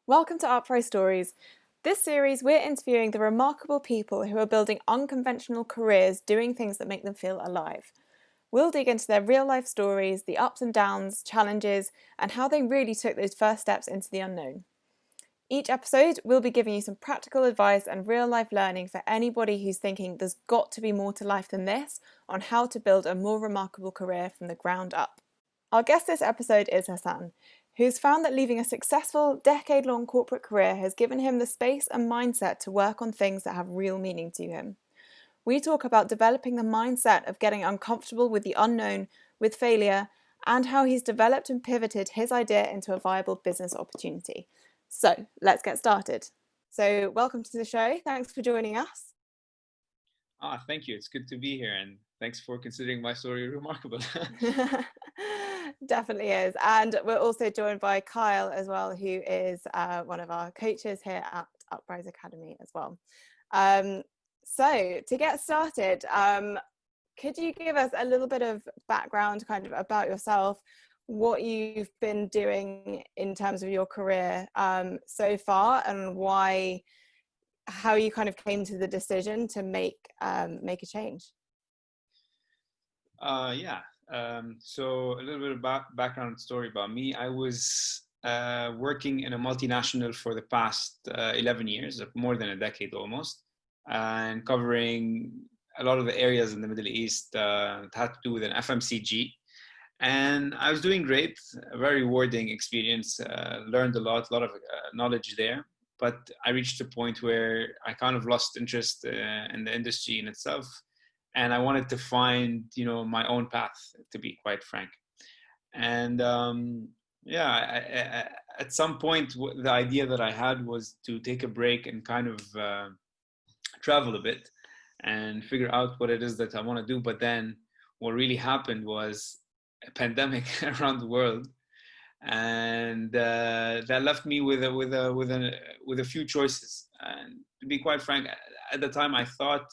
Welcome to Uprise Stories. This series, we're interviewing the remarkable people who are building unconventional careers doing things that make them feel alive. We'll dig into their real life stories, the ups and downs, challenges, and how they really took those first steps into the unknown. Each episode, we'll be giving you some practical advice and real life learning for anybody who's thinking there's got to be more to life than this on how to build a more remarkable career from the ground up. Our guest this episode is Hasan, who's found that leaving a successful, decade-long corporate career has given him the space and mindset to work on things that have real meaning to him. We talk about developing the mindset of getting uncomfortable with the unknown, with failure, and how he's developed and pivoted his idea into a viable business opportunity. So let's get started. So welcome to the show. Thanks for joining us. Thank you. It's good to be here, and thanks for considering my story remarkable. Definitely is. And we're also joined by Kyle as well, who is one of our coaches here at Uprise Academy as well. So to get started, could you give us a little bit of background kind of about yourself, what you've been doing in terms of your career so far, and how you kind of came to the decision to make a change? So a little bit of background story about me. I was working in a multinational for the past 11 years, more than a decade almost, and covering a lot of the areas in the Middle East that had to do with an FMCG. And I was doing great, a very rewarding experience, learned a lot of knowledge there. But I reached a point where I kind of lost interest in the industry in itself. And I wanted to find, my own path, to be quite frank. And at some point, the idea that I had was to take a break and kind of travel a bit and figure out what it is that I want to do. But then what really happened was a pandemic around the world, and that left me with a few choices. And to be quite frank, at the time I thought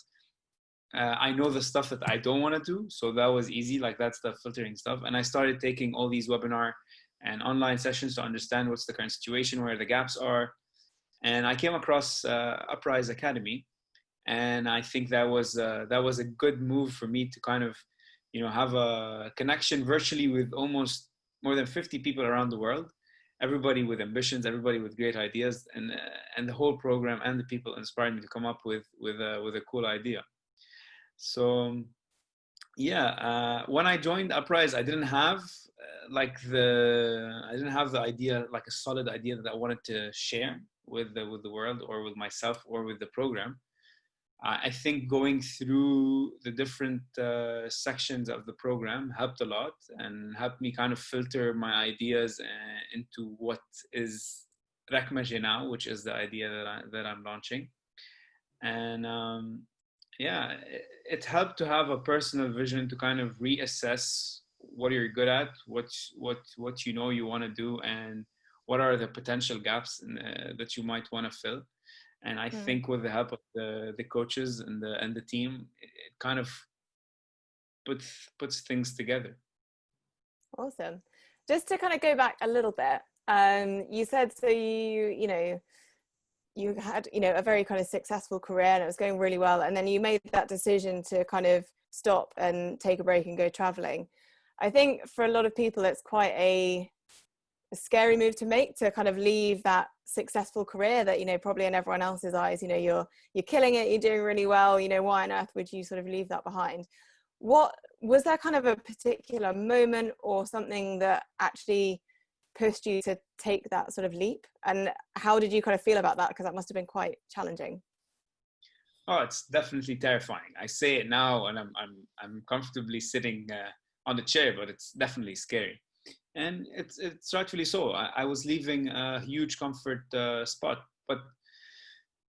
I know the stuff that I don't want to do, so that was easy. Like, that's the filtering stuff. And I started taking all these webinar and online sessions to understand what's the current situation, where the gaps are. And I came across Uprise Academy, and I think that was a good move for me to kind of, have a connection virtually with almost more than 50 people around the world, everybody with ambitions, everybody with great ideas, and the whole program and the people inspired me to come up with a cool idea. So when I joined Uprise, I didn't have the idea, like a solid idea that I wanted to share with the world, or with myself, or with the program. I think going through the different sections of the program helped a lot, and helped me kind of filter my ideas into what is Rakmajeh now, which is the idea that I'm launching. And it helped to have a personal vision to kind of reassess what you're good at, what you want to do, and what are the potential gaps that you might want to fill. And I think with the help of the coaches and the team, it kind of puts things together. Awesome. Just to kind of go back a little bit, you said, so you had a very kind of successful career and it was going really well, and then you made that decision to kind of stop and take a break and go traveling. I think for a lot of people it's quite a scary move to make, to kind of leave that successful career that probably in everyone else's eyes you're killing it, you're doing really well, why on earth would you sort of leave that behind? What was there kind of a particular moment or something that actually pushed you to take that sort of leap, and how did you kind of feel about that, because that must have been quite challenging? Oh, it's definitely terrifying. I say it now, and I'm comfortably sitting on the chair, but it's definitely scary. And it's rightfully so. I was leaving a huge comfort spot. But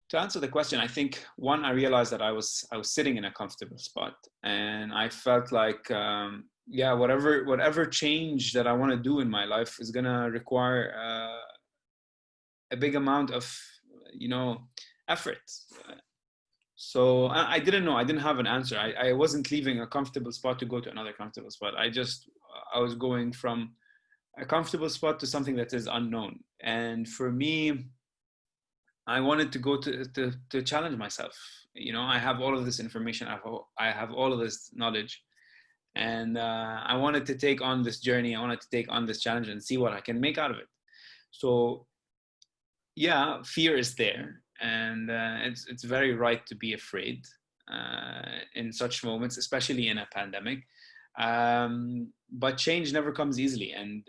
to answer the question, I think, one, I realized that I was sitting in a comfortable spot, and I felt like whatever change that I want to do in my life is gonna require a big amount of effort. So I didn't know. I didn't have an answer. I wasn't leaving a comfortable spot to go to another comfortable spot. I was going from a comfortable spot to something that is unknown. And for me, I wanted to go to challenge myself. I have all of this information. I have all of this knowledge, and I wanted to take on this journey. I wanted to take on this challenge and see what I can make out of it. So yeah, fear is there, and it's very right to be afraid in such moments, especially in a pandemic. But change never comes easily, and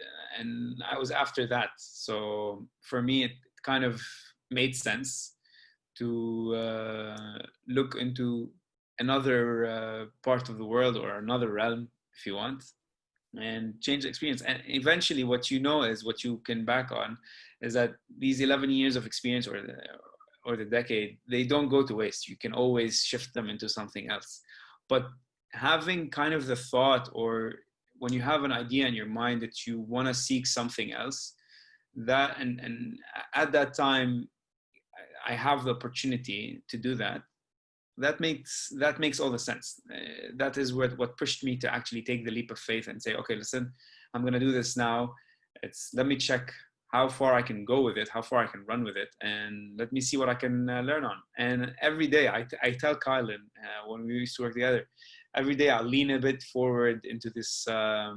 I was after that. So for me, it kind of made sense to look into another part of the world, or another realm, if you want, and change the experience. And eventually what you know is, what you can back on, is that these 11 years of experience, or the decade, they don't go to waste. You can always shift them into something else. But having kind of the thought, or when you have an idea in your mind that you want to seek something else, that and at that time I have the opportunity to do that, that makes all the sense. That is what pushed me to actually take the leap of faith and say, okay, listen, I'm going to do this now. Let me check how far I can go with it, how far I can run with it, and let me see what I can learn on. And every day I tell Kylan, when we used to work together, every day I'll lean a bit forward into this thought.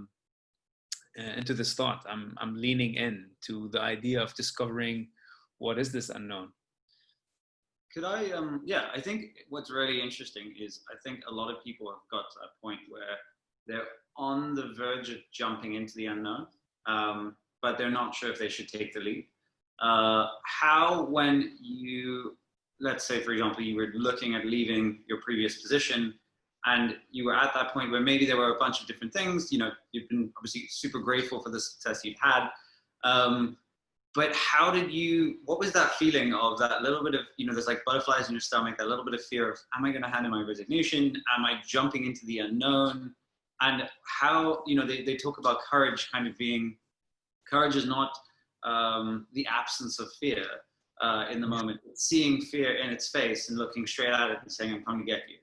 I'm leaning in to the idea of discovering what is this unknown. Could I, yeah, I think what's really interesting is, I think a lot of people have got to that point where they're on the verge of jumping into the unknown, but they're not sure if they should take the leap. How, when you, let's say, for example, you were looking at leaving your previous position, and you were at that point where maybe there were a bunch of different things, you've been obviously super grateful for the success you've had, but what was that feeling of that little bit of, there's like butterflies in your stomach, that little bit of fear of, am I going to hand in my resignation? Am I jumping into the unknown? And how, they talk about courage kind of being, courage is not the absence of fear in the moment. It's seeing fear in its face and looking straight at it and saying, I'm coming to get you.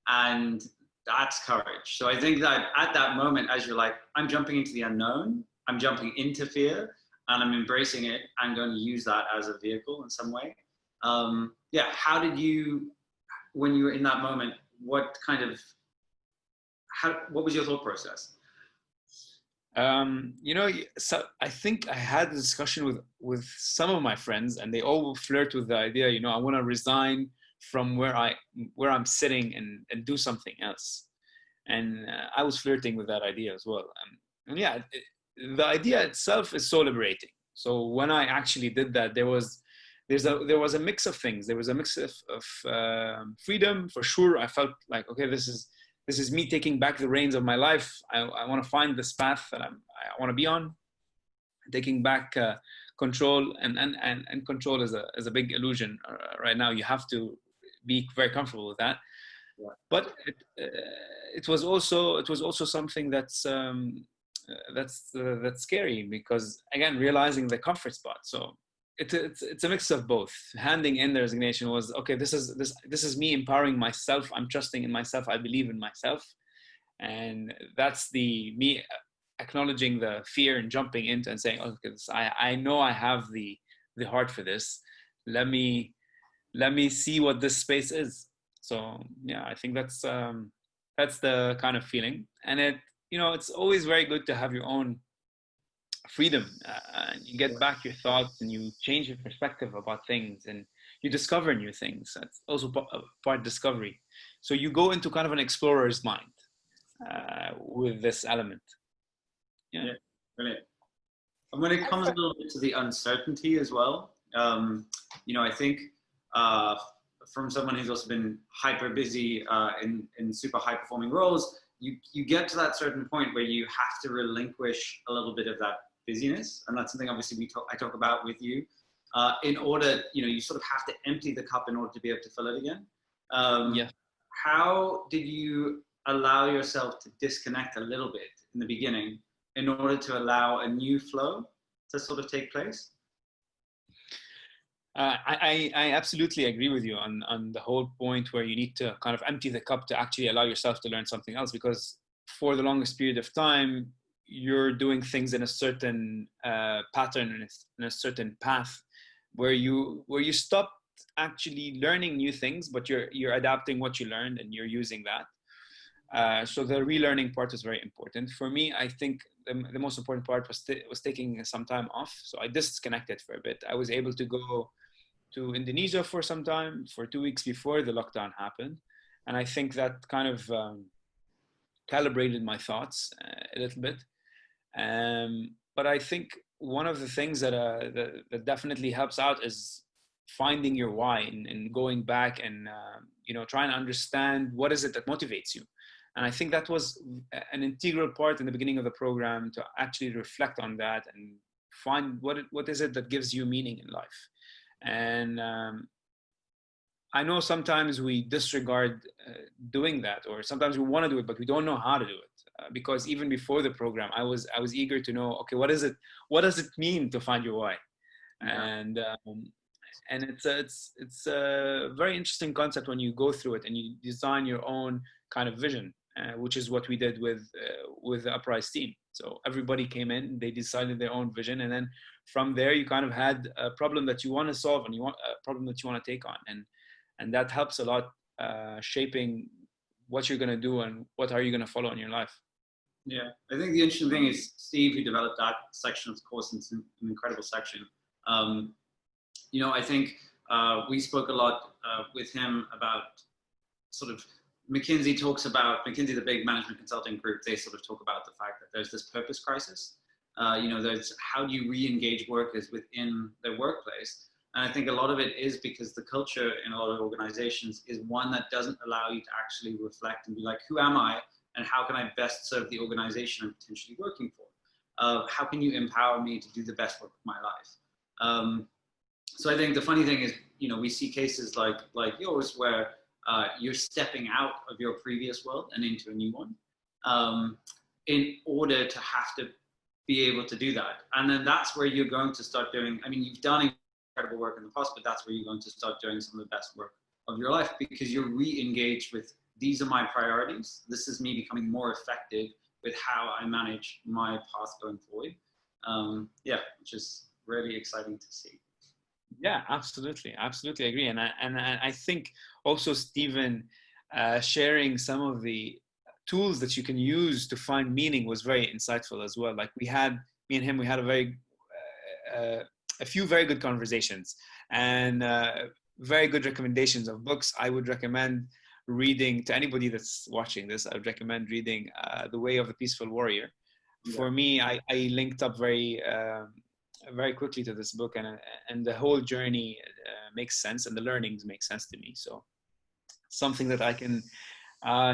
And that's courage. So I think that at that moment, as you're like, I'm jumping into the unknown, I'm jumping into fear, and I'm embracing it, I'm going to use that as a vehicle in some way. Yeah, how did you, when you were in that moment, what was your thought process? So I think I had a discussion with some of my friends, and they all flirt with the idea, I want to resign from where I'm sitting and do something else. And I was flirting with that idea as well. And yeah, the idea itself is so liberating. So when I actually did that, there was a mix of things. There was a mix of freedom, for sure. I felt like, okay, this is me taking back the reins of my life. I want to find this path that I want to be on, taking back control, and control is a big illusion right now. You have to be very comfortable with that. Yeah. But it was also something that's scary, because again, realizing the comfort spot. So it's a mix of both. Handing in the resignation was, okay, this is me empowering myself. I'm trusting in myself. I believe in myself, and that's me acknowledging the fear and jumping into and saying, okay, I know I have the heart for this. Let me see what this space is. So yeah, I think that's the kind of feeling. And it's always very good to have your own freedom. You get back your thoughts, and you change your perspective about things, and you discover new things. That's also part discovery. So you go into kind of an explorer's mind with this element. Yeah, brilliant. And when it comes a little bit to the uncertainty as well, I think from someone who's also been hyper busy in super high performing roles, you get to that certain point where you have to relinquish a little bit of that busyness, and that's something obviously I talk about with you. In order, you sort of have to empty the cup in order to be able to fill it again. Yeah. How did you allow yourself to disconnect a little bit in the beginning in order to allow a new flow to sort of take place? I absolutely agree with you on the whole point where you need to kind of empty the cup to actually allow yourself to learn something else, because for the longest period of time, you're doing things in a certain pattern, in a certain path, where you stop actually learning new things, but you're adapting what you learned and you're using that. So the relearning part is very important for me. I think the most important part was taking some time off. So I disconnected for a bit. I was able to go to Indonesia for some time, for 2 weeks before the lockdown happened, and I think that kind of calibrated my thoughts a little bit. But I think one of the things that definitely helps out is finding your why, and going back and trying to understand what is it that motivates you. And I think that was an integral part in the beginning of the program, to actually reflect on that and find what is it that gives you meaning in life. And I know sometimes we disregard doing that, or sometimes we want to do it, but we don't know how to do it. Because even before the program, I was eager to know, okay, what is it? What does it mean to find your why? Yeah. And it's a very interesting concept when you go through it and you design your own kind of vision, which is what we did with the Uprise team. So everybody came in, they decided their own vision, and then from there you kind of had a problem that you want to solve, and you want a problem that you want to take on, and that helps a lot shaping what you're going to do and what are you going to follow in your life. Yeah, I think the interesting thing is Steve, who developed that section of the course, and it's an incredible section. I think we spoke a lot with him about sort of McKinsey, the big management consulting group, they sort of talk about the fact that there's this purpose crisis. There's how do you re-engage workers within their workplace? And I think a lot of it is because the culture in a lot of organizations is one that doesn't allow you to actually reflect and be like, who am I? And how can I best serve the organization I'm potentially working for? How can you empower me to do the best work of my life? So I think the funny thing is, we see cases like yours where you're stepping out of your previous world and into a new one in order to have to be able to do that. And then that's where you're going to start doing, you've done incredible work in the past, but that's where you're going to start doing some of the best work of your life, because you're re-engaged with, these are my priorities. This is me becoming more effective with how I manage my path going forward. Which is really exciting to see. Yeah, absolutely agree. And I think also Stephen sharing some of the tools that you can use to find meaning was very insightful as well. Like me and him, we had a few very good conversations, and very good recommendations of books. I would recommend reading, to anybody that's watching this, I would recommend reading The Way of the Peaceful Warrior. Yeah. For me, I linked up very quickly to this book, and the whole journey makes sense, and the learnings make sense to me. So something that I can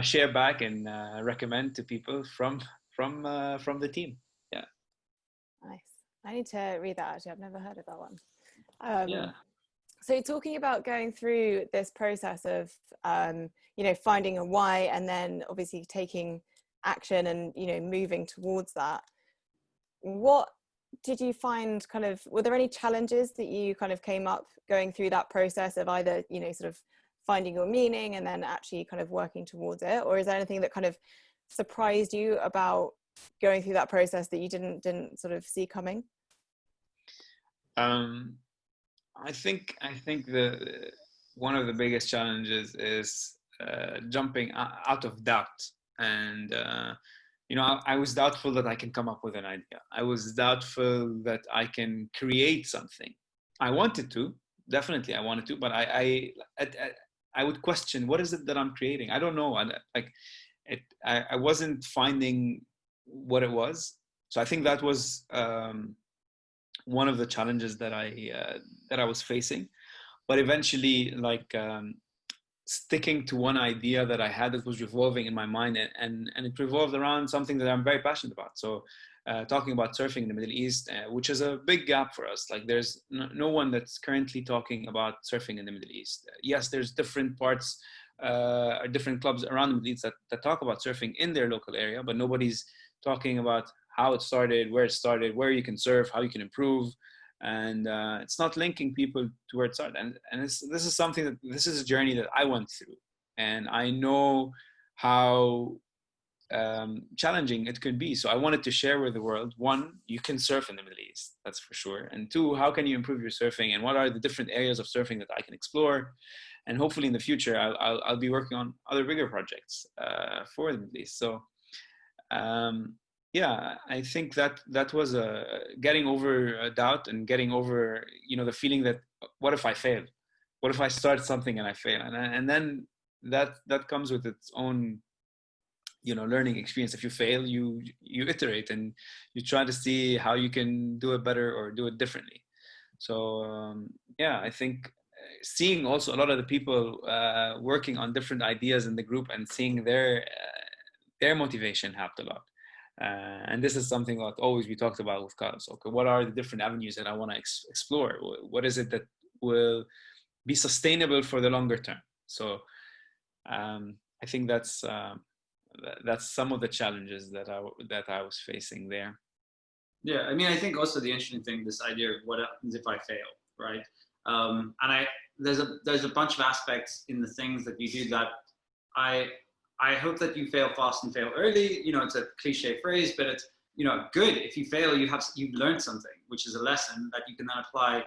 share back and recommend to people from the team. Yeah. Nice. I need to read that, actually. I've never heard of that one. Yeah. So talking about going through this process of, finding a why, and then obviously taking action and, moving towards that, what did you find were there any challenges that you kind of came up going through that process of either, sort of finding your meaning and then actually kind of working towards it? Or is there anything that kind of surprised you about going through that process that you didn't sort of see coming? I think the one of the biggest challenges is jumping out of doubt, and I was doubtful that I can come up with an idea. I was doubtful that I can create something. I wanted to, definitely I wanted to, but I would question, what is it that I'm creating? I don't know. I wasn't finding what it was. So I think that was one of the challenges that I was facing. But eventually, sticking to one idea that I had that was revolving in my mind, and it revolved around something that I'm very passionate about. So talking about surfing in the Middle East, which is a big gap for us. Like there's no one that's currently talking about surfing in the Middle East. Yes, there's different parts, different clubs around the Middle East that talk about surfing in their local area, but nobody's talking about how it started, where you can surf, how you can improve. And it's not linking people to where it started. And this is a journey that I went through, and I know how challenging it could be. So I wanted to share with the world, one, you can surf in the Middle East, that's for sure. And two, how can you improve your surfing, and what are the different areas of surfing that I can explore? And hopefully in the future, I'll be working on other bigger projects for the Middle East. So yeah, I think that was getting over a doubt, and getting over, the feeling that, what if I fail? What if I start something and I fail? And then that comes with its own, learning experience. If you fail, you iterate, and you try to see how you can do it better or do it differently. So yeah, I think seeing also a lot of the people working on different ideas in the group, and seeing their motivation helped a lot. And this is something that always we talked about with Carlos. Okay, what are the different avenues that I want to explore? What is it that will be sustainable for the longer term? So I think that's some of the challenges that I was facing there. Yeah, I mean, I think also the interesting thing, this idea of what happens if I fail, right? And there's a bunch of aspects in the things that you do that I hope that you fail fast and fail early. It's a cliche phrase, but it's good. If you fail, you've learned something, which is a lesson that you can then apply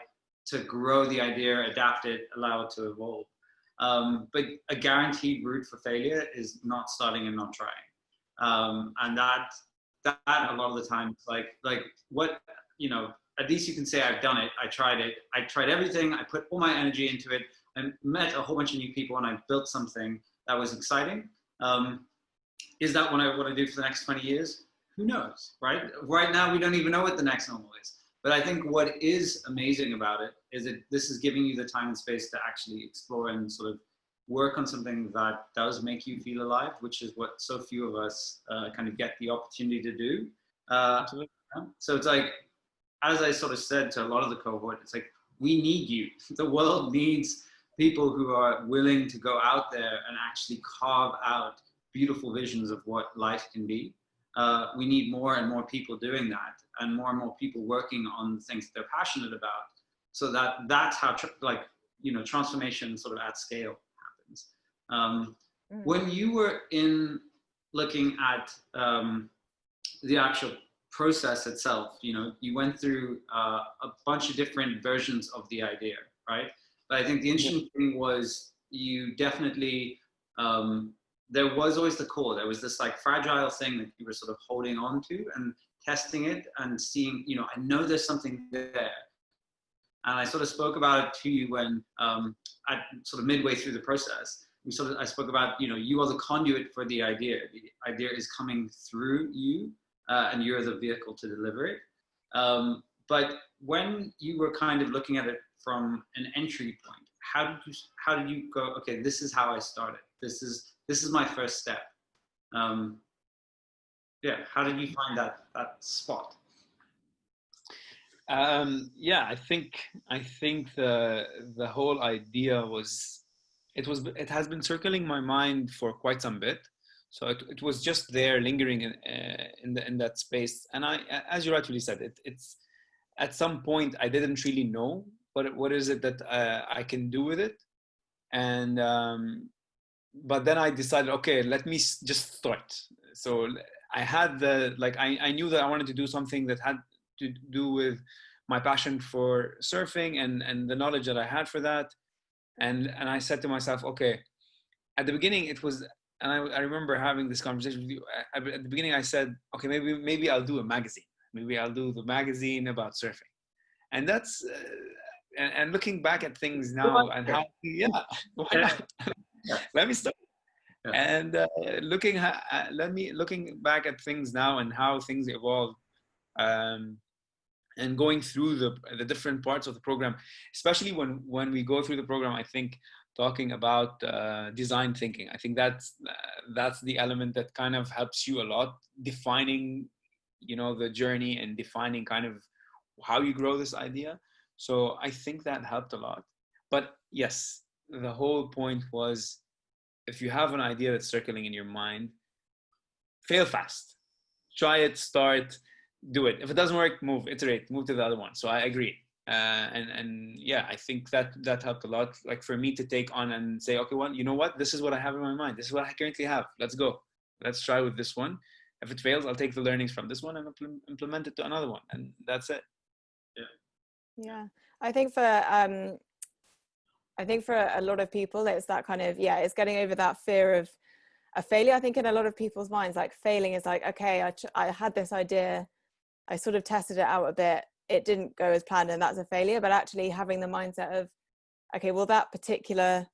to grow the idea, adapt it, allow it to evolve. But a guaranteed route for failure is not starting and not trying. And that a lot of the time, it's like what, at least you can say, I've done it. I tried everything. I put all my energy into it, and met a whole bunch of new people, and I built something that was exciting. Is that what I want to do for the next 20 years? Who knows, right? Right now, we don't even know what the next normal is. But I think what is amazing about it is that this is giving you the time and space to actually explore and sort of work on something that does make you feel alive, which is what so few of us kind of get the opportunity to do. So it's like, as I sort of said to a lot of the cohort, it's like, we need you. The world needs people who are willing to go out there and actually carve out beautiful visions of what life can be. We need more and more people doing that, and more people working on the things that they're passionate about. So that's how transformation sort of at scale happens. When you were looking at the actual process itself, you went through a bunch of different versions of the idea, right? But I think the interesting thing was, you definitely, there was always the core. There was this like fragile thing that you were sort of holding on to and testing it and seeing, I know there's something there. And I sort of spoke about it to you when, at sort of midway through the process, I spoke about, you are the conduit for the idea. The idea is coming through you, and you're the vehicle to deliver it. But when you were kind of looking at it from an entry point, how did you go, okay, this is how I started. This is my first step. How did you find that spot? I think the whole idea it has been circling my mind for quite some bit. So it was just there, lingering in that space. And as you rightfully said, it's at some point I didn't really know what is it that I can do with it. And but then I decided, okay, let me just start. So I had I knew that I wanted to do something that had to do with my passion for surfing and the knowledge that I had for that. And I said to myself, okay, at the beginning it was, and I remember having this conversation with you. At the beginning I said, okay, maybe I'll do a magazine. Maybe I'll do the magazine about surfing. And that's, and looking back at things now and how, why not? Let me start. Yeah. And looking back at things now and how things evolved, and going through the different parts of the program, especially when we go through the program, I think talking about design thinking, I think that's the element that kind of helps you a lot, defining, the journey and defining kind of how you grow this idea. So I think that helped a lot. But yes, the whole point was, if you have an idea that's circling in your mind, fail fast. Try it, start, do it. If it doesn't work, iterate, move to the other one. So I agree. And I think that helped a lot. Like for me to take on and say, okay, well, you know what? This is what I have in my mind. This is what I currently have. Let's go. let's try with this one. If it fails, I'll take the learnings from this one and implement it to another one, and that's it. Yeah, I think for a lot of people, it's that kind of, it's getting over that fear of a failure. I think in a lot of people's minds, like failing is like, okay, I had this idea, I sort of tested it out a bit, it didn't go as planned, and that's a failure. But actually having the mindset of, okay, well, that particular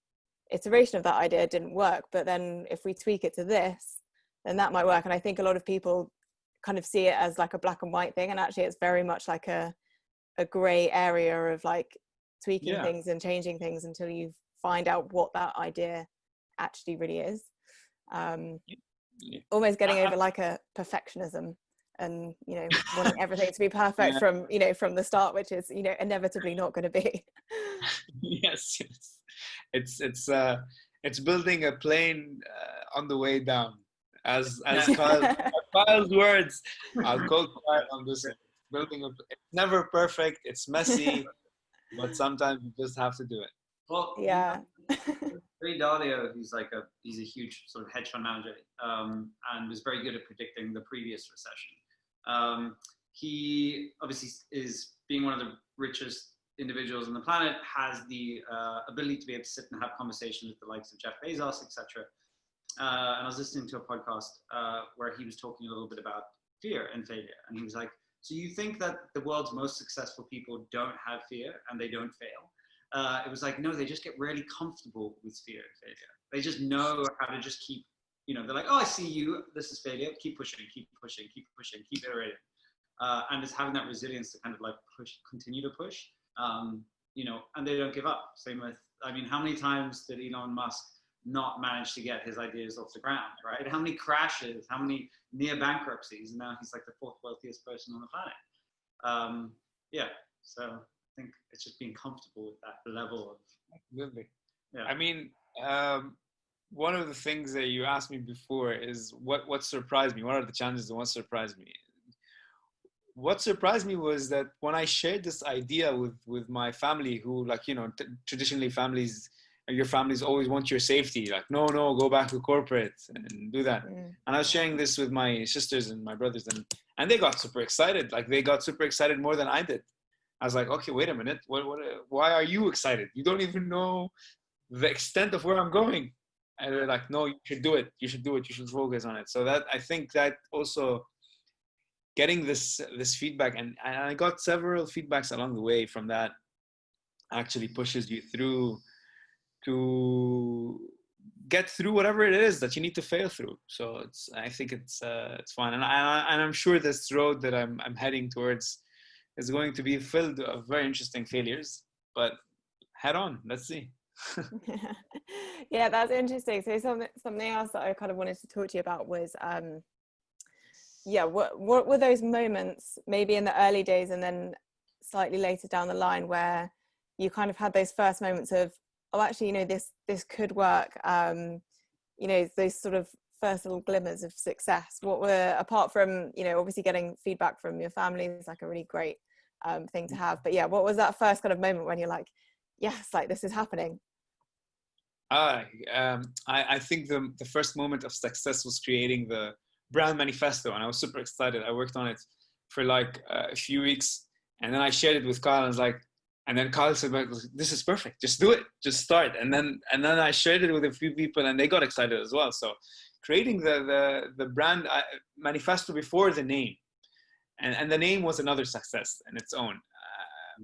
iteration of that idea didn't work, but then if we tweak it to this, then that might work. And I think a lot of people kind of see it as like a black and white thing, and actually it's very much like a gray area of like tweaking things and changing things until you find out what that idea actually really is. Almost getting over like a perfectionism and, you know, wanting everything to be perfect from, you know, from the start, which is, you know, inevitably not going to be. Yes. It's building a plane on the way down, as Kyle's words. I'll quote Kyle on this. It's never perfect, it's messy, but sometimes you just have to do it. Well, yeah. Ray Dalio, he's a huge sort of hedge fund manager, and was very good at predicting the previous recession. He obviously is, being one of the richest individuals on the planet, has the ability to be able to sit and have conversations with the likes of Jeff Bezos, etc. And I was listening to a podcast where he was talking a little bit about fear and failure, and he was like, so you think that the world's most successful people don't have fear and they don't fail? It was like, no, they just get really comfortable with fear and failure. They just know how to just keep, you know, they're like, oh, I see you, this is failure, keep pushing, keep pushing, keep pushing, keep iterating. And it's having that resilience to kind of like continue to push, you know, and they don't give up. Same with, I mean, how many times did Elon Musk not manage to get his ideas off the ground, right? How many crashes, how many near bankruptcies, and now he's like the fourth wealthiest person on the planet. So I think it's just being comfortable with that level of. Absolutely. Yeah. I mean, one of the things that you asked me before is what surprised me. What are the challenges and what surprised me? What surprised me was that when I shared this idea with my family, who, like, you know, traditionally your families always want your safety. Like, no, go back to corporate and do that. And I was sharing this with my sisters and my brothers, and they got super excited. Like, they got super excited more than I did. I was like, okay, wait a minute. Why are you excited? You don't even know the extent of where I'm going. And they're like, no, you should do it. You should do it. You should focus on it. So that, I think that also getting this feedback, and I got several feedbacks along the way from that, actually pushes you through to get through whatever it is that you need to fail through. So I think it's fun, and I'm sure this road that I'm heading towards is going to be filled of very interesting failures, but head on, let's see. Yeah, that's interesting. So something else that I kind of wanted to talk to you about was what were those moments, maybe in the early days and then slightly later down the line, where you kind of had those first moments of, oh, actually, you know, this could work, you know, those sort of first little glimmers of success? What were, apart from, you know, obviously getting feedback from your family is like a really great thing to have, but yeah, what was that first kind of moment when you're like, yes, like this is happening? I think the first moment of success was creating the brand manifesto, and I was super excited. I worked on it for like a few weeks, and then I shared it with Kyle, and I was like, and then Kyle said, this is perfect, just do it, just start. And then I shared it with a few people, and they got excited as well. So creating the brand manifesto before the name, and the name was another success in its own.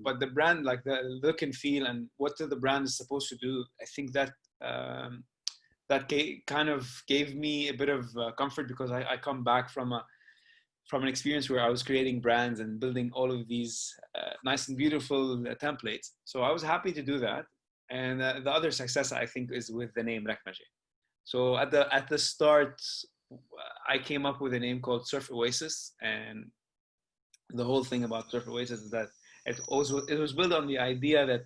But the brand, like the look and feel and what the brand is supposed to do, I think that kind of gave me a bit of comfort, because I come back from an experience where I was creating brands and building all of these nice and beautiful templates. So I was happy to do that. And the other success, I think, is with the name Rakmajeh. So at the start, I came up with a name called Surf Oasis, and the whole thing about Surf Oasis is that it was built on the idea that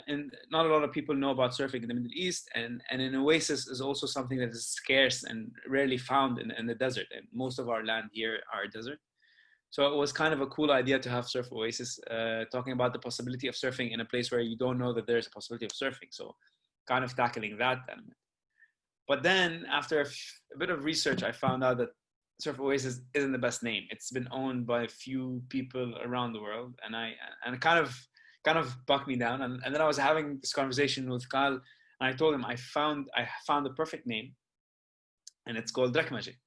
and not a lot of people know about surfing in the Middle East, and an oasis is also something that is scarce and rarely found in the desert, and most of our land here are desert. So it was kind of a cool idea to have Surf Oasis, talking about the possibility of surfing in a place where you don't know that there's a possibility of surfing. So kind of tackling that element. But then after a bit of research, I found out that Surf Oasis isn't the best name. It's been owned by a few people around the world, and it kind of bucked me down. And then I was having this conversation with Kyle, and I told him I found the perfect name, and it's called Rakmajeh.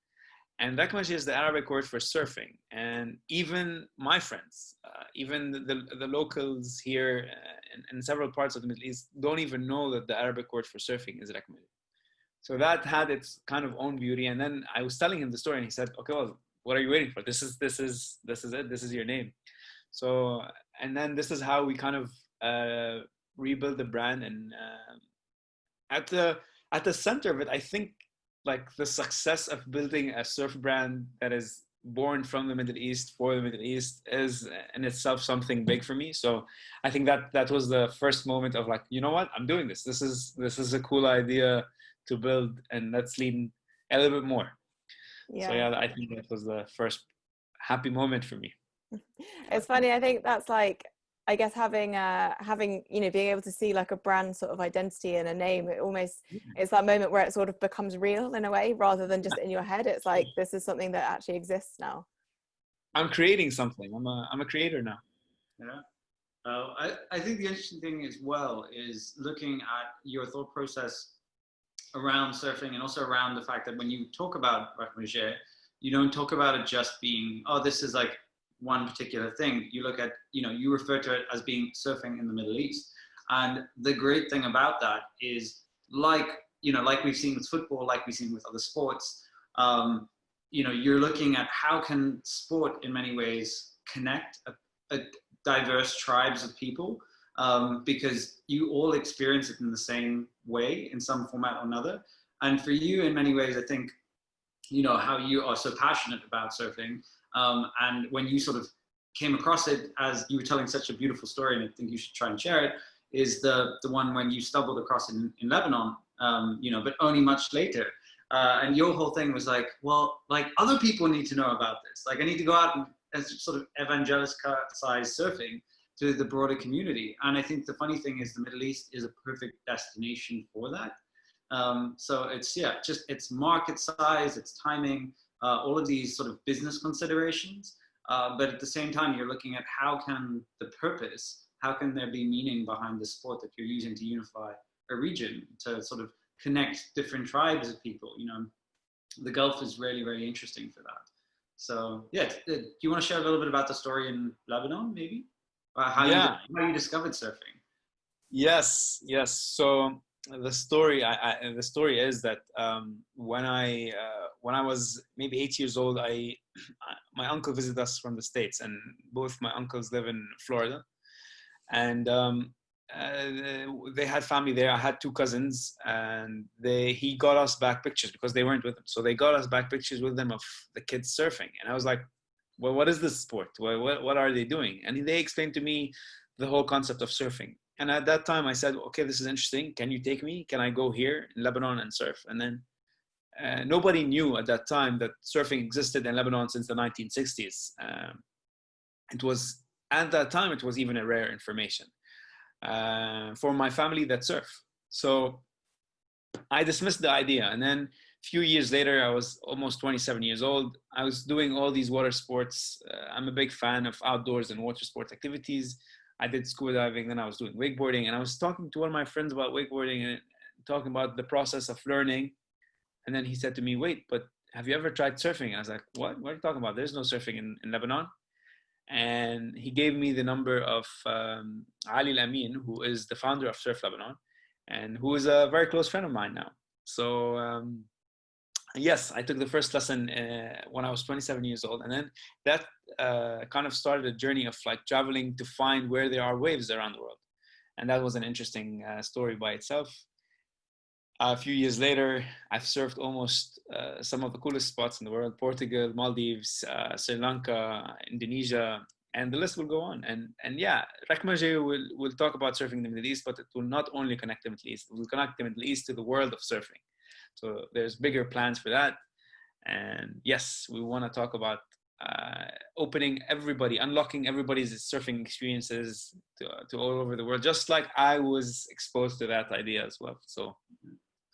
And Rakmajeh is the Arabic word for surfing. And even my friends, even the locals here in several parts of the Middle East, don't even know that the Arabic word for surfing is Rakmajeh. So that had its kind of own beauty. And then I was telling him the story, and he said, "Okay, well, what are you waiting for? This is it. This is your name." So, and then this is how we kind of rebuild the brand. And at the center of it, I think like the success of building a surf brand that is born from the Middle East for the Middle East is in itself something big for me. So I think that was the first moment of like, you know what, I'm doing this. This is a cool idea to build, and let's lean a little bit more. Yeah. So yeah, I think that was the first happy moment for me. It's funny. I think that's like, I guess having being able to see like a brand sort of identity in a name, it's that moment where it sort of becomes real in a way, rather than just in your head. It's like, this is something that actually exists now. I'm creating something. I'm a creator now. Yeah. I think the interesting thing as well is looking at your thought process around surfing, and also around the fact that when you talk about Rakmajeh, you don't talk about it just being, oh, this is like one particular thing. You look at, you refer to it as being surfing in the Middle East. And the great thing about that is, like we've seen with football, like we've seen with other sports, you're looking at how can sport in many ways connect a diverse tribes of people, because you all experience it in the same way in some format or another. And for you, in many ways, I think, how you are so passionate about surfing, and when you sort of came across it, as you were telling such a beautiful story, and I think you should try and share it, is the one when you stumbled across it in Lebanon, but only much later. And your whole thing was like, well, like other people need to know about this. Like I need to go out and sort of evangelize surfing to the broader community. And I think the funny thing is the Middle East is a perfect destination for that. So it's market size, it's timing, all of these sort of business considerations. But at the same time, you're looking at how can there be meaning behind the sport that you're using to unify a region, to sort of connect different tribes of people. The Gulf is really, really interesting for that. So yeah, do you want to share a little bit about the story in Lebanon, maybe? How you discovered surfing? Yes. So the story is that when I was maybe 8 years old, my uncle visited us from the States, and both my uncles live in Florida, and they had family there. I had two cousins, and he got us back pictures because they weren't with them. So they got us back pictures with them of the kids surfing, and I was like, well, what is this sport? What are they doing? And they explained to me the whole concept of surfing. And at that time I said, okay, this is interesting. Can you take me? Can I go here in Lebanon and surf? And then nobody knew at that time that surfing existed in Lebanon since the 1960s. At that time, it was even a rare information for my family that surf. So I dismissed the idea. And then a few years later, I was almost 27 years old. I was doing all these water sports. I'm a big fan of outdoors and water sports activities. I did scuba diving, then I was doing wakeboarding, and I was talking to one of my friends about wakeboarding and talking about the process of learning. And then he said to me, wait, but have you ever tried surfing? And I was like, what are you talking about? There's no surfing in Lebanon. And he gave me the number of Ali Al-Amin, who is the founder of Surf Lebanon, and who is a very close friend of mine now. So yes, I took the first lesson when I was 27 years old. And then that kind of started a journey of like traveling to find where there are waves around the world. And that was an interesting story by itself. A few years later, I've surfed almost some of the coolest spots in the world: Portugal, Maldives, Sri Lanka, Indonesia, and the list will go on. And yeah, Rakmajeh will talk about surfing in the Middle East, but it will not only connect the Middle East, it will connect the Middle East to the world of surfing. So there's bigger plans for that. And yes, we want to talk about unlocking everybody's surfing experiences to all over the world, just like I was exposed to that idea as well. So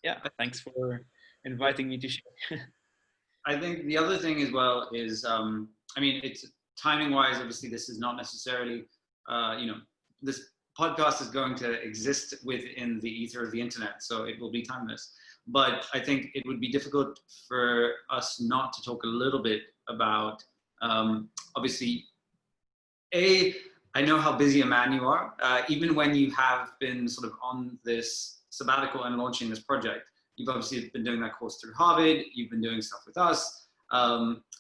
yeah, thanks for inviting me to share. I think the other thing as well is, I mean, it's timing wise, obviously this is not necessarily, this podcast is going to exist within the ether of the internet, so it will be timeless. But I think it would be difficult for us not to talk a little bit about, obviously, I know how busy a man you are, even when you have been sort of on this sabbatical and launching this project. You've obviously been doing that course through Harvard. You've been doing stuff with us.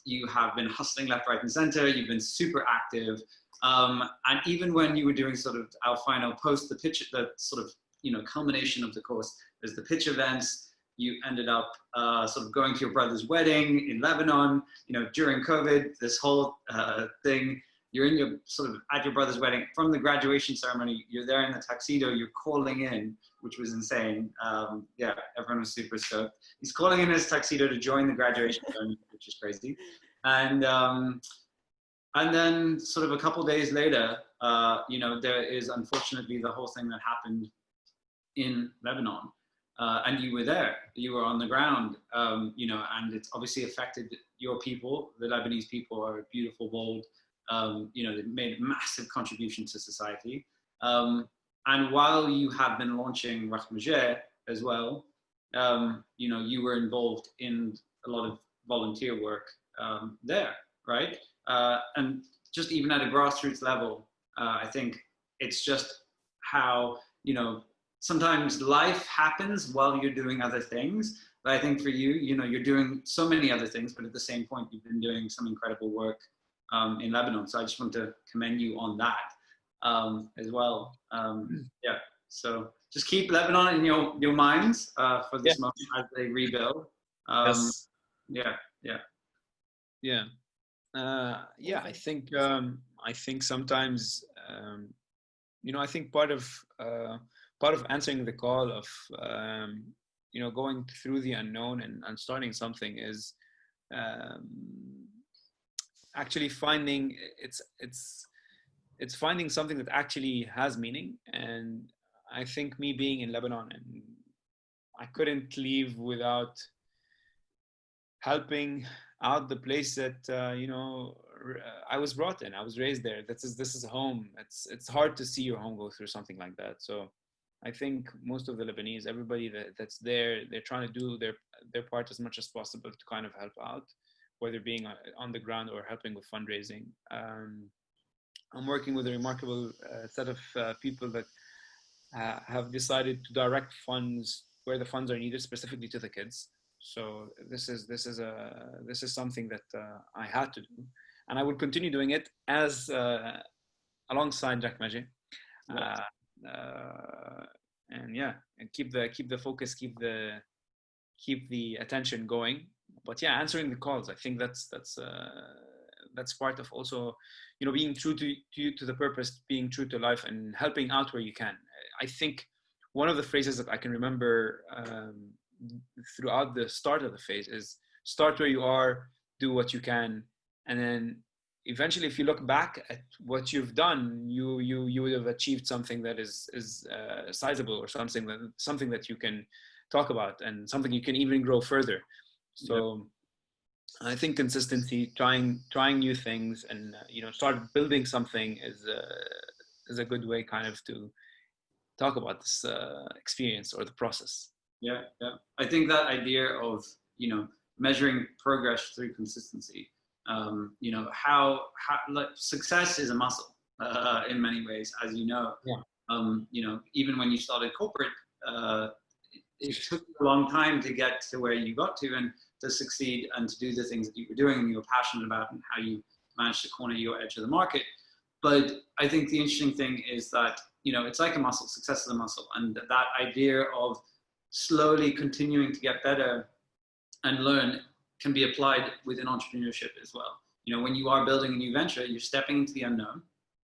You have been hustling left, right, and center. You've been super active. And even when you were doing sort of our final post, the sort of, culmination of the course, there's the pitch events. You ended up sort of going to your brother's wedding in Lebanon, during COVID, this whole thing. You're in your sort of at your brother's wedding. From the graduation ceremony, you're there in the tuxedo, you're calling in, which was insane. Yeah, everyone was super stoked. He's calling in his tuxedo to join the graduation ceremony, which is crazy. And then sort of a couple days later, there is unfortunately the whole thing that happened in Lebanon. And you were there, you were on the ground, and it's obviously affected your people. The Lebanese people are beautiful, bold, they made a massive contribution to society. And while you have been launching Rakmajeh as well, you were involved in a lot of volunteer work there, right? And just even at a grassroots level, I think it's just how, sometimes life happens while you're doing other things. But I think for you, you're doing so many other things, but at the same point, you've been doing some incredible work in Lebanon. So I just want to commend you on that as well. Yeah, so just keep Lebanon in your minds for this moment as they rebuild. Yes. Yeah. I think sometimes, I think part of answering the call of, going through the unknown and starting something is actually finding it's finding something that actually has meaning. And I think me being in Lebanon, and I couldn't leave without helping out the place that I was brought in. I was raised there. This is home. It's hard to see your home go through something like that. So I think most of the Lebanese, everybody that's there, they're trying to do their part as much as possible to kind of help out, whether being on the ground or helping with fundraising. I'm working with a remarkable set of people that have decided to direct funds where the funds are needed, specifically to the kids. So this is something that I had to do, and I will continue doing it as alongside Rakmajeh. And keep the focus, keep the attention going. But answering the calls, I think that's part of also, being true to the purpose, being true to life, and helping out where you can. I think one of the phrases that I can remember throughout the start of the phase is start where you are, do what you can, and then eventually, if you look back at what you've done, you would have achieved something that is sizable, or something that you can talk about, and something you can even grow further. So I think consistency, trying new things, and start building something is a good way kind of to talk about this experience or the process. Yeah. I think that idea of measuring progress through consistency. How like success is a muscle in many ways, as you know. Even when you started corporate, it took a long time to get to where you got to, and to succeed and to do the things that you were doing and you were passionate about, and how you managed to corner your edge of the market. But I think the interesting thing is that, it's like a muscle. Success is a muscle. And that idea of slowly continuing to get better and learn can be applied within entrepreneurship as well. When you are building a new venture, you're stepping into the unknown,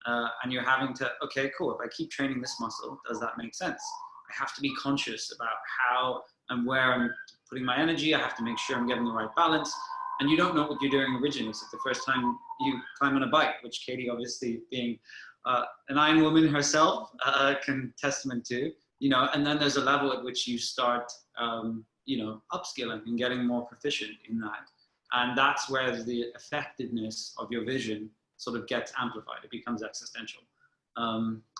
and you're having to, okay, cool, if I keep training this muscle, does that make sense? I have to be conscious about how and where I'm putting my energy. I have to make sure I'm getting the right balance. And you don't know what you're doing originally. It's like the first time you climb on a bike, which Katie, obviously being an Iron Woman herself, can testament to, and then there's a level at which you start, upskilling and getting more proficient in that. And that's where the effectiveness of your vision sort of gets amplified. It becomes existential.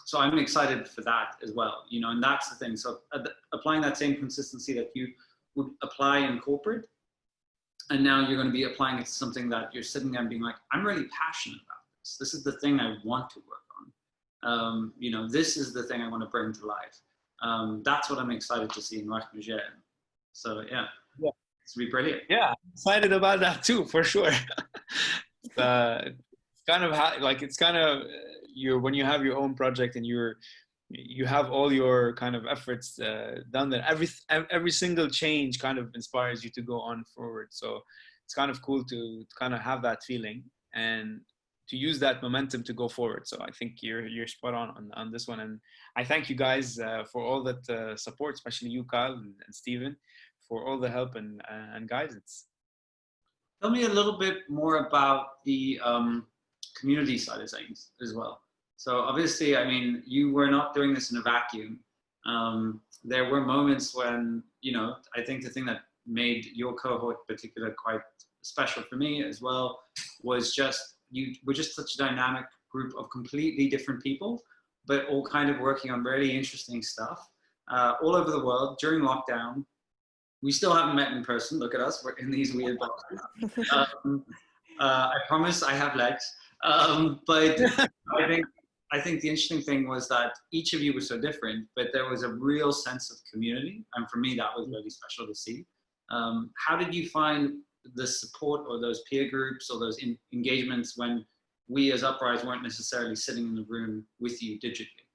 So I'm excited for that as well, and that's the thing. So applying that same consistency that you would apply in corporate, and now you're going to be applying it to something that you're sitting there and being like, I'm really passionate about this. This is the thing I want to work on. This is the thing I want to bring to life. That's what I'm excited to see in Rakmajeh. So yeah, it's be brilliant. Yeah, I'm excited about that too, for sure. It's kind of it's kind of when you have your own project and you have all your kind of efforts done, that every single change kind of inspires you to go on forward. So it's kind of cool to kind of have that feeling and to use that momentum to go forward. So I think you're spot on this one, and I thank you guys for all that support, especially you, Kyle and Stephen, for all the help and guidance. Tell me a little bit more about the community side of things as well. So obviously, I mean, you were not doing this in a vacuum. There were moments when, I think the thing that made your cohort particular quite special for me as well was just, you were just such a dynamic group of completely different people, but all kind of working on really interesting stuff all over the world during lockdown. We still haven't met in person. Look at us. We're in these weird boxes. I promise I have legs. But I think the interesting thing was that each of you was so different, but there was a real sense of community. And for me, that was really special to see. How did you find the support or those peer groups or those engagements when we as Uprise weren't necessarily sitting in the room with you digitally?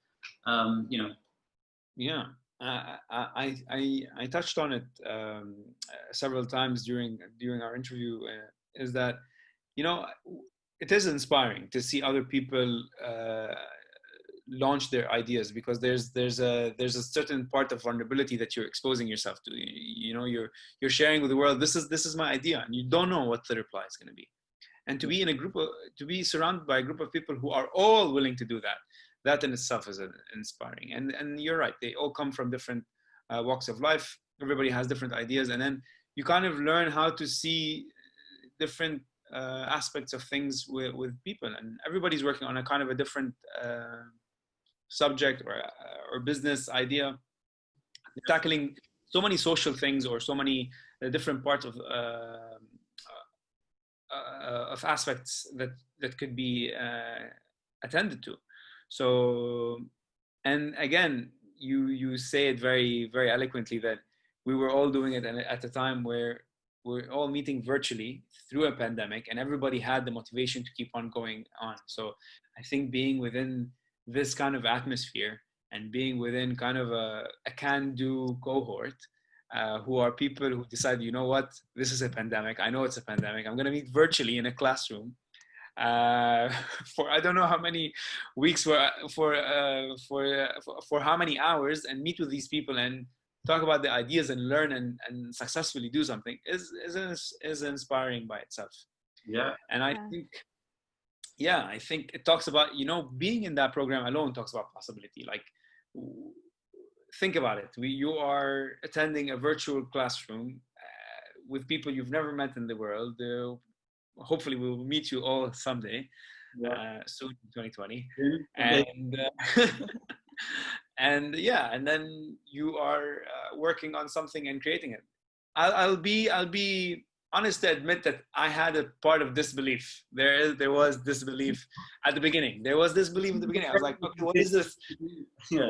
Yeah. I touched on it several times during our interview. Is that it is inspiring to see other people launch their ideas, because there's a certain part of vulnerability that you're exposing yourself to. You're sharing with the world, this is my idea, and you don't know what the reply is going to be. And to be in to be surrounded by a group of people who are all willing to do that in itself is inspiring. And you're right, they all come from different walks of life. Everybody has different ideas, and then you kind of learn how to see different aspects of things with people, and everybody's working on a kind of a different subject or business idea, tackling so many social things or so many different parts of aspects that could be attended to. So, and again, you say it very, very eloquently that we were all doing it at a time where we're all meeting virtually through a pandemic, and everybody had the motivation to keep on going on. So I think being within this kind of atmosphere and being within kind of a can-do cohort, who are people who decide, this is a pandemic. I know it's a pandemic. I'm going to meet virtually in a classroom for I don't know how many weeks, for how many hours, and meet with these people and talk about the ideas and learn and successfully do something is inspiring by itself. Yeah. And I think it talks about, being in that program alone talks about possibility. Like, think about it. You are attending a virtual classroom with people you've never met in the world. Hopefully we'll meet you all someday, soon in 2020. And and then you are working on something and creating it. I'll be honest to admit that I had a part of disbelief. There was disbelief at the beginning. There was disbelief at the beginning. I was like, okay, what is this? Yeah.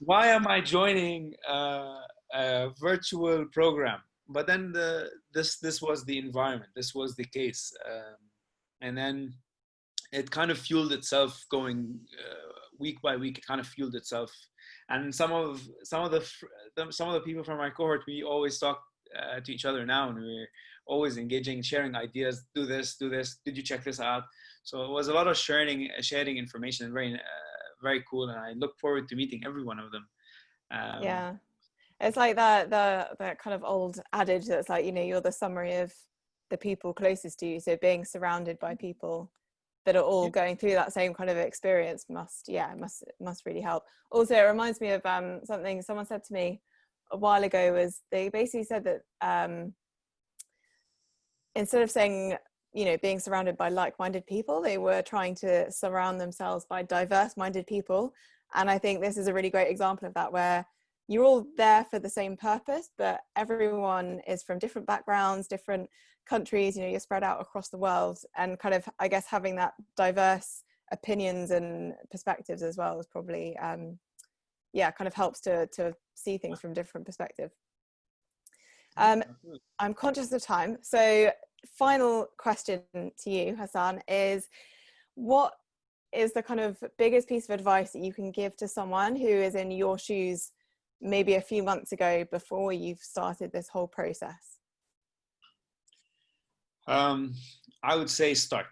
Why am I joining a virtual program? But then this was the environment. This was the case, and then it kind of fueled itself, going week by week. It kind of fueled itself, and some of the people from my cohort, we always talk to each other now, and we're always engaging, sharing ideas. Do this. Did you check this out? So it was a lot of sharing information, and very very cool. And I look forward to meeting every one of them. Yeah. It's like that kind of old adage that's like, you're the summary of the people closest to you. So being surrounded by people that are all going through that same kind of experience must really help. Also, it reminds me of something someone said to me a while ago was they basically said that instead of saying, you know, being surrounded by like-minded people, they were trying to surround themselves by diverse-minded people. And I think this is a really great example of that, where you're all there for the same purpose, but everyone is from different backgrounds, different countries, you know, you're spread out across the world, and kind of, I guess, having that diverse opinions and perspectives as well is probably, yeah, kind of helps to see things from different perspectives. I'm conscious of time. So final question to you, Hasan, is what is the kind of biggest piece of advice that you can give to someone who is in your shoes maybe a few months ago before you've started this whole process? I would say start.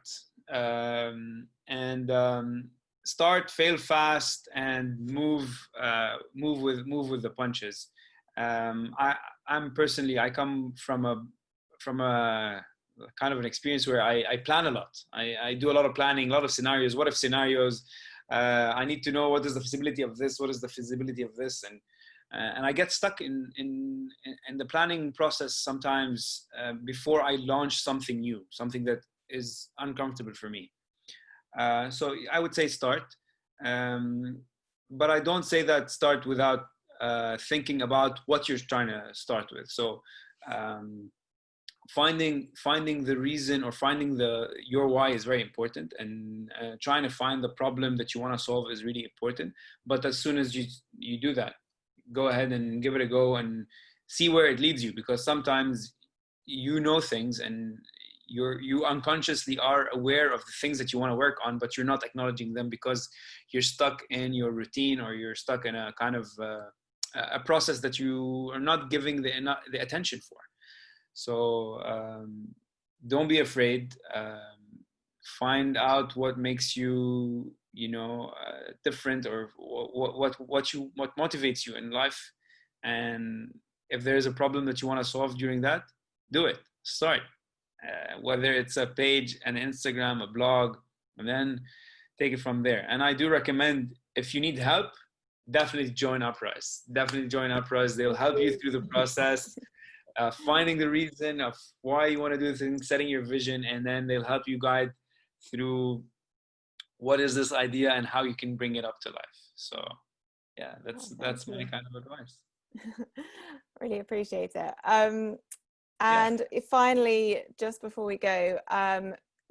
Start, fail fast, and move with the punches. I'm personally, I come from a kind of an experience where I plan a lot. I do a lot of planning, a lot of scenarios. What if scenarios? I need to know what is the feasibility of this, what is the feasibility of this, and I get stuck in the planning process sometimes before I launch something new, something that is uncomfortable for me. So I would say start, but I don't say that start without thinking about what you're trying to start with. So finding the reason, or finding your why is very important, and trying to find the problem that you want to solve is really important. But as soon as you do that, go ahead and give it a go and see where it leads you, because sometimes you know things and you unconsciously are aware of the things that you want to work on, but you're not acknowledging them because you're stuck in your routine, or you're stuck in a kind of a process that you are not giving the attention for. So don't be afraid. Find out what makes you, different, or what motivates you in life. And if there is a problem that you want to solve during that, do it. Start. Whether it's a page, an Instagram, a blog, and then take it from there. And I do recommend, if you need help, definitely join Uprise. Definitely join Uprise. They'll help you through the process. Finding the reason of why you want to do things, setting your vision, and then they'll help you guide through what is this idea and how you can bring it up to life. So yeah, that's my kind of advice. Really appreciate it. And finally, just before we go,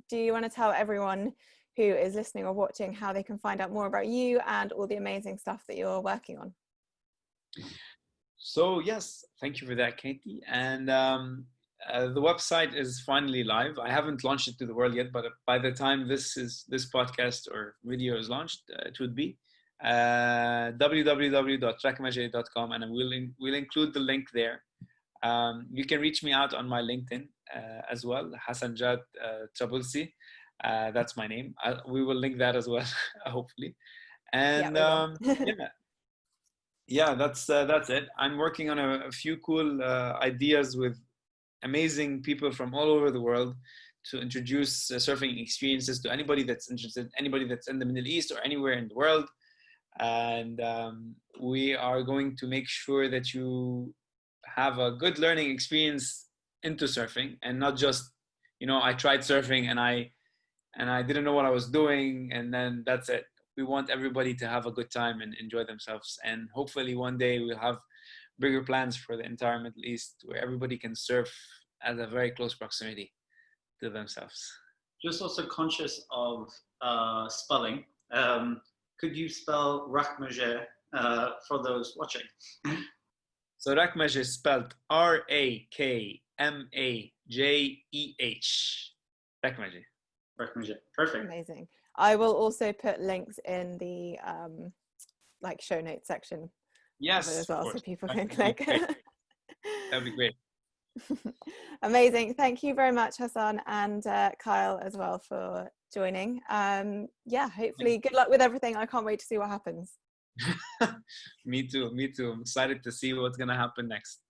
do you want to tell everyone who is listening or watching how they can find out more about you and all the amazing stuff that you're working on? So yes, thank you for that, Katie. And the website is finally live. I haven't launched it to the world yet, but by the time this podcast or video is launched, it would be www.rakmajeh.com, and we'll include the link there. You can reach me out on my LinkedIn as well, Hasan Jad Traboulsi. That's my name. We will link that as well, hopefully. And that's it. I'm working on a few cool ideas with amazing people from all over the world to introduce surfing experiences to anybody that's interested, anybody that's in the Middle East or anywhere in the world. And we are going to make sure that you have a good learning experience into surfing, and not just, I tried surfing and I didn't know what I was doing, and then that's it. We want everybody to have a good time and enjoy themselves. And hopefully one day we'll have bigger plans for the entire Middle East, where everybody can surf at a very close proximity to themselves. Just also conscious of spelling. Could you spell Rakmajeh for those watching? So Rakmajeh is spelled Rakmajeh. Rakmajeh. Rakmajeh. Perfect. Amazing. I will also put links in the show notes section. Yes, as well, so people can That'd click. That'd be great. Amazing. Thank you very much, Hasan, and Kyle as well for joining. Hopefully good luck with everything. I can't wait to see what happens. Me too. I'm excited to see what's going to happen next.